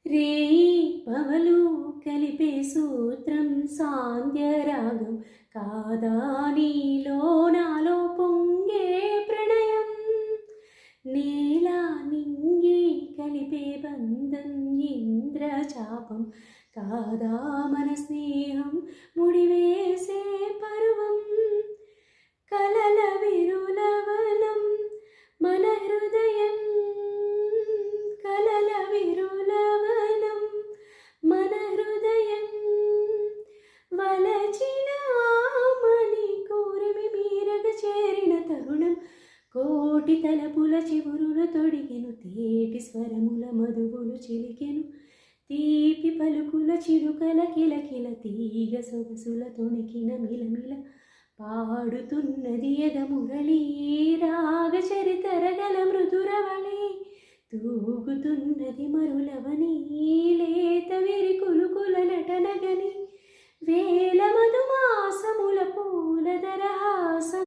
రేయి పవలు కలిపే సూత్రం సాంధ్యరాగం కాదా నీలో నాలో పొంగే ప్రణయం నేల నింగి కలిపే బంధం ఇంద్రచాపం కాదా మన స్నేహం ముడివేసే పర్వం కలల విరులవనం మన హృదయం కలల విరులవనం మన హృదయం వలచిన ఆమని కోరిమి మీరగ చేరిన తరుణం కోటి తలపుల చివురుల తొడిగెను తేటి స్వరముల మధువులు చిలికెను తీపి పలుకుల చిలుకల కిలకిల తీగ సొగసుల తొణికిన మిలమిల పాడుతున్నది ఎద మురళి రాగ చరితరగల మృదురవళి తూగుతున్నది మరులవ